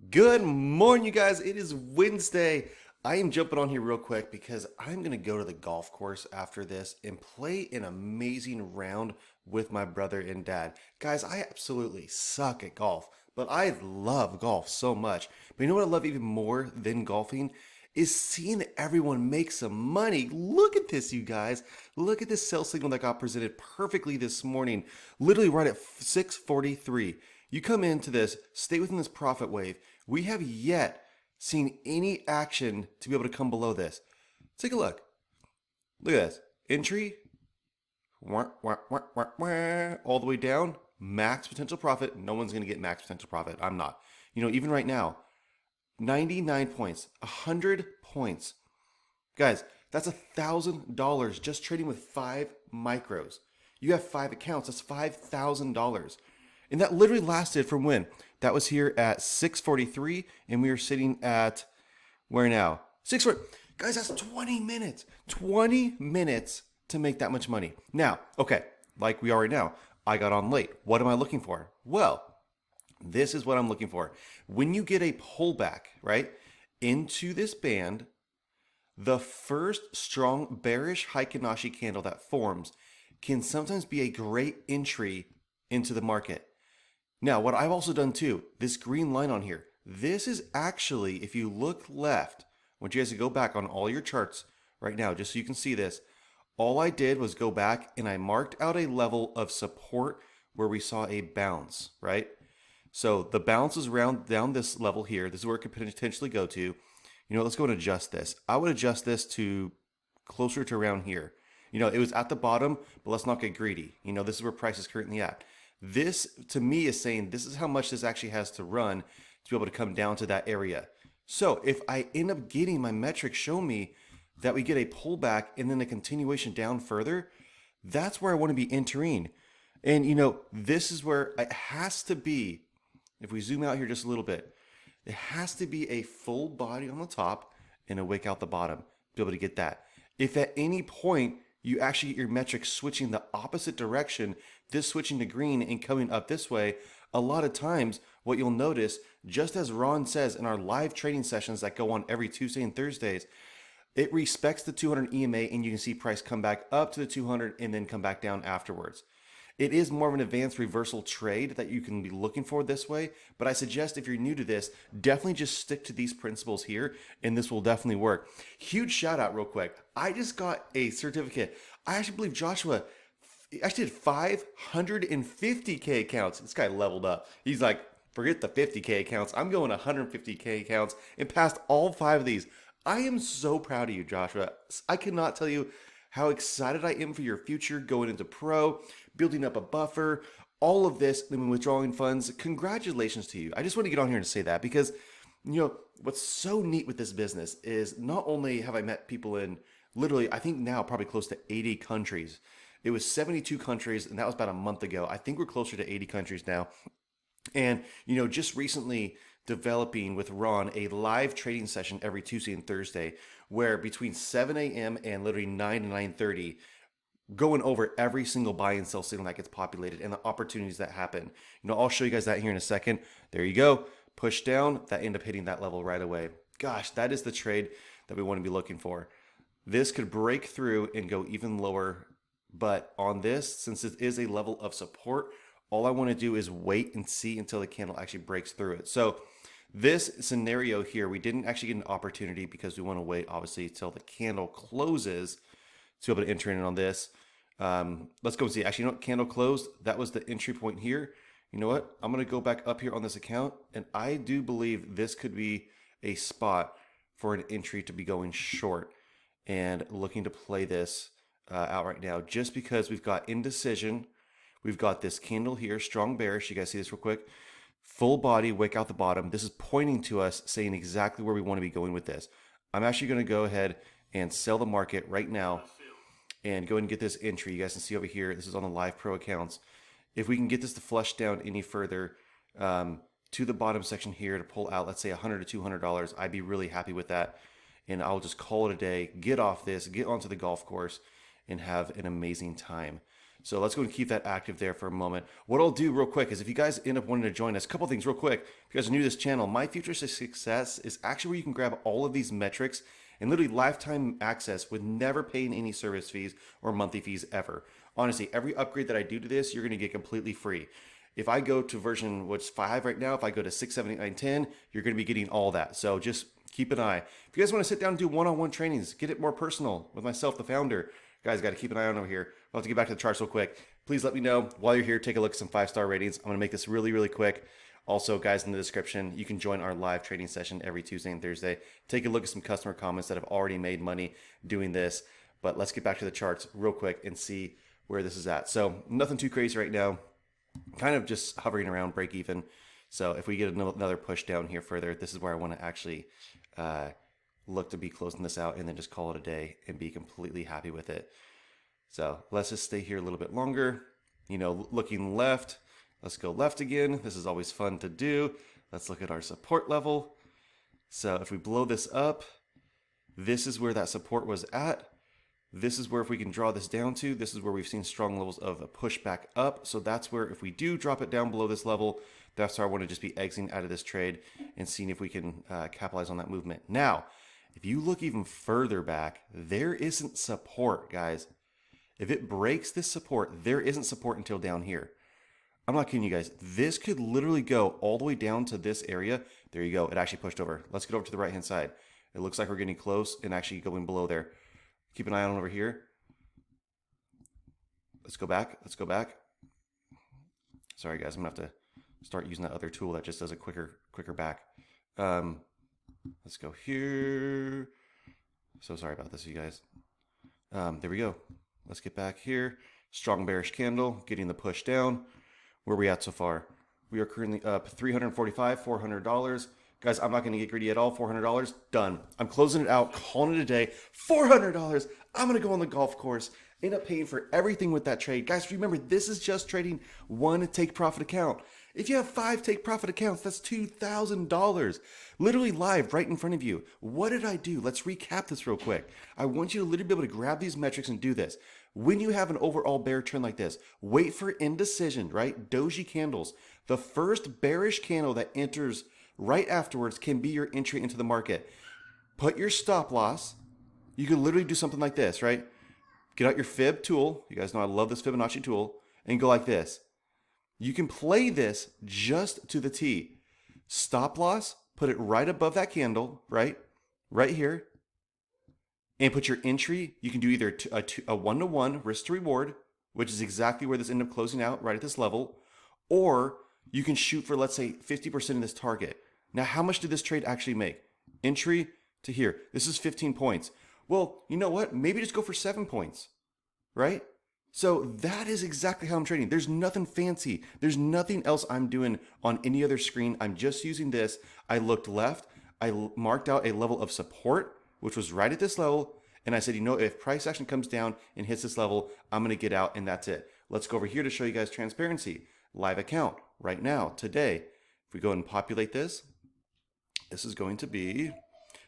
Good morning, you guys. It is Wednesday. I am jumping on here real quick because I'm going to go to the golf course after this and play an amazing round with my brother and dad. Guys, I absolutely suck at golf, but I love golf so much. But you know what I love even more than golfing? Is seeing everyone make some money. Look at this, you guys. Look at this sell signal that got presented perfectly this morning, literally right at 6:43. You come into this, stay within this profit wave. We have yet seen any action to be able to come below this. Take a look. Look at this. Entry, wah, wah, wah, wah, wah, all the way down. Max potential profit. No one's going to get max potential profit. I'm not. Even right now, 99 points, 100 points. Guys, that's $1,000 just trading with 5 micros. You have 5 accounts. That's $5,000. And that literally lasted from when? That was here at 6:43, and we are sitting at where now? 6:40. Guys, that's 20 minutes. 20 minutes to make that much money. Now, okay, like we are right now, I got on late. What am I looking for? Well, this is what I'm looking for. When you get a pullback, right, into this band, the first strong bearish Hiekin Ashi candle that forms can sometimes be a great entry into the market. Now, what I've also done too, this green line on here, this is actually, if you look left, I want you guys to go back on all your charts right now, just so you can see this. All I did was go back and I marked out a level of support where we saw a bounce, right? So the bounce is around down this level here. This is where it could potentially go to. Let's go and adjust this. I would adjust this to closer to around here. It was at the bottom, but let's not get greedy. This is where price is currently at. This, to me, is saying this is how much this actually has to run to be able to come down to that area. So if I end up getting my metrics show me that we get a pullback and then a continuation down further, that's where I want to be entering. And, this is where it has to be, if we zoom out here just a little bit, it has to be a full body on the top and a wick out the bottom to be able to get that. If at any point you actually get your metrics switching the opposite direction, this switching to green and coming up this way, a lot of times what you'll notice, just as Ron says in our live trading sessions that go on every Tuesday and Thursdays, it respects the 200 EMA and you can see price come back up to the 200 and then come back down afterwards. It is more of an advanced reversal trade that you can be looking for this way, but I suggest if you're new to this, definitely just stick to these principles here and this will definitely work. Huge shout out real quick. I just got a certificate. I actually believe Joshua actually did 550K accounts. This guy leveled up. He's like, forget the 50K accounts. I'm going 150K accounts and passed all 5 of these. I am so proud of you, Joshua. I cannot tell you how excited I am for your future going into pro, building up a buffer, all of this, and withdrawing funds. Congratulations to you. I just want to get on here and say that because, what's so neat with this business is not only have I met people in literally, I think now probably close to 80 countries. It was 72 countries, and that was about a month ago. I think we're closer to 80 countries now. And, just recently developing with Ron a live trading session every Tuesday and Thursday where between 7 a.m. and literally 9 to 9:30, going over every single buy and sell signal that gets populated and the opportunities that happen. I'll show you guys that here in a second. There you go. Push down, that end up hitting that level right away. Gosh, that is the trade that we want to be looking for. This could break through and go even lower. But on this, since it is a level of support, all I want to do is wait and see until the candle actually breaks through it. So this scenario here, we didn't actually get an opportunity because we want to wait, obviously, until the candle closes to be able to enter in on this. Let's go and see. Actually, candle closed. That was the entry point here. You know what? I'm going to go back up here on this account, and I do believe this could be a spot for an entry to be going short and looking to play this out right now just because we've got indecision. We've got this candle here, strong bearish. You guys see this real quick? Full body, wick out the bottom. This is pointing to us saying exactly where we want to be going with this. I'm actually going to go ahead and sell the market right now and go ahead and get this entry. You guys can see over here, this is on the live pro accounts. If we can get this to flush down any further to the bottom section here to pull out, let's say $100 to $200, I'd be really happy with that. And I'll just call it a day, get off this, get onto the golf course, and have an amazing time. So let's go and keep that active there for a moment. What I'll do real quick is if you guys end up wanting to join us, a couple things real quick. If you guys are new to this channel, My Futures to Success is actually where you can grab all of these metrics and literally lifetime access with never paying any service fees or monthly fees ever. Honestly, every upgrade that I do to this, you're going to get completely free. If I go to version what's 5 right now, if I go to 6, 7, 8, 9, 10, you're going to be getting all that. So just keep an eye. If you guys want to sit down and do one-on-one trainings, get it more personal with myself, the founder, guys, got to keep an eye on over here. I'll have to get back to the charts real quick. Please let me know while you're here. Take a look at some 5-star ratings. I'm going to make this really, really quick. Also, guys, in the description, you can join our live trading session every Tuesday and Thursday. Take a look at some customer comments that have already made money doing this. But let's get back to the charts real quick and see where this is at. So nothing too crazy right now. Kind of just hovering around break even. So if we get another push down here further, this is where I want to actually look to be closing this out and then just call it a day and be completely happy with it. So let's just stay here a little bit longer. You know, looking left. Let's go left again. This is always fun to do. Let's look at our support level. So if we blow this up, this is where that support was at. This is where if we can draw this down to, this is where we've seen strong levels of a push back up. So that's where if we do drop it down below this level, that's where I want to just be exiting out of this trade and seeing if we can capitalize on that movement. Now, if you look even further back, there isn't support, guys. If it breaks this support, there isn't support until down here. I'm not kidding you guys. This could literally go all the way down to this area. There you go. It actually pushed over. Let's get over to the right-hand side. It looks like we're getting close and actually going below there. Keep an eye on over here. Let's go back. Let's go back. Sorry, guys. I'm going to have to start using that other tool that just does a quicker back. Let's go here. So sorry about this, you guys. There we go. Let's get back here. Strong bearish candle, getting the push down. Where are we at so far? We are currently up $345, $400. Guys, I'm not going to get greedy at all. $400, done. I'm closing it out, calling it a day. $400, I'm going to go on the golf course, end up paying for everything with that trade. Guys, remember, this is just trading one take profit account. If you have 5 take profit accounts, that's $2,000. Literally live right in front of you. What did I do? Let's recap this real quick. I want you to literally be able to grab these metrics and do this. When you have an overall bear trend like this, wait for indecision, right? Doji candles. The first bearish candle that enters right afterwards can be your entry into the market. Put your stop loss. You can literally do something like this, right? Get out your fib tool. You guys know I love this Fibonacci tool. And go like this. You can play this just to the T. Stop loss, put it right above that candle, right? Right here. And put your entry. You can do either a 1-to-1 risk to reward, which is exactly where this ended up closing out, right at this level. Or you can shoot for, let's say, 50% of this target. Now, how much did this trade actually make? Entry to here. This is 15 points. Well, you know what? Maybe just go for 7 points, right? So that is exactly how I'm trading. There's nothing fancy. There's nothing else I'm doing on any other screen. I'm just using this. I looked left. I marked out a level of support, which was right at this level. And I said, you know, if price action comes down and hits this level, I'm going to get out, and that's it. Let's go over here to show you guys transparency. Live account right now, today. If we go and populate this, this is going to be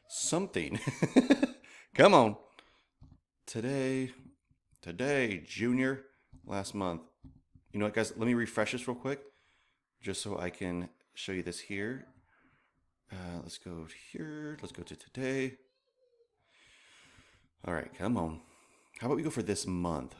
something. Come on. Today, Junior, last month. You know what, guys? Let me refresh this real quick just so I can show you this here. Let's go here. Let's go to today. All right, come on. How about we go for this month?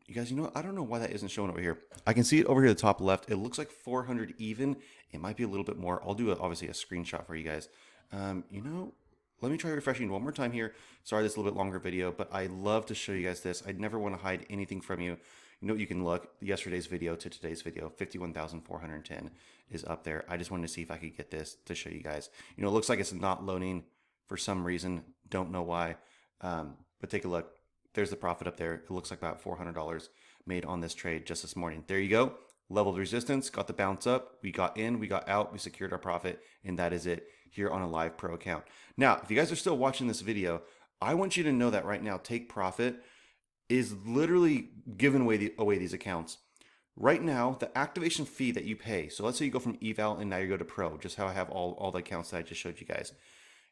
You guys, you know what? I don't know why that isn't showing over here. I can see it over here at the top left. It looks like 400 even. It might be a little bit more. I'll do, obviously, a screenshot for you guys. You know, let me try refreshing one more time here. Sorry, this is a little bit longer video, but I love to show you guys this. I never want to hide anything from you. You know, you can look yesterday's video to today's video. 51,410 is up there. I just wanted to see if I could get this to show you guys. You know, it looks like it's not loading for some reason. Don't know why. But take a look. There's the profit up there. It looks like about $400 made on this trade just this morning. There you go. Level of resistance, got the bounce up. We got in, we got out, we secured our profit, and that is it here on a live pro account. Now, if you guys are still watching this video, I want you to know that right now, Take Profit is literally giving away these accounts. Right now, the activation fee that you pay, so let's say you go from eval and now you go to pro, just how I have all the accounts that I just showed you guys.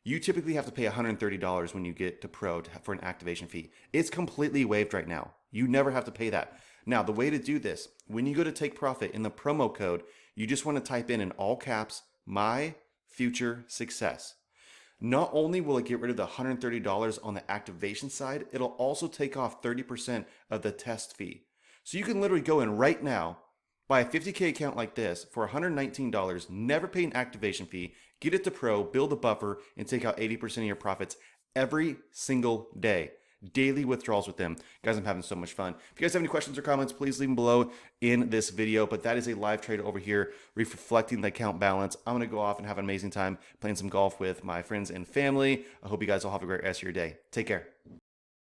You typically have to pay $130 when you get to pro for an activation fee. It's completely waived right now. You never have to pay that. Now, the way to do this, when you go to take profit in the promo code, you just want to type in all caps, my future success. Not only will it get rid of the $130 on the activation side, it'll also take off 30% of the test fee. So you can literally go in right now, buy a 50K account like this for $119, never pay an activation fee, get it to pro, build a buffer, and take out 80% of your profits every single day. Daily withdrawals with them. Guys, I'm having so much fun. If you guys have any questions or comments, please leave them below in this video. But that is a live trade over here, reflecting the account balance. I'm going to go off and have an amazing time playing some golf with my friends and family. I hope you guys all have a great rest of your day. Take care.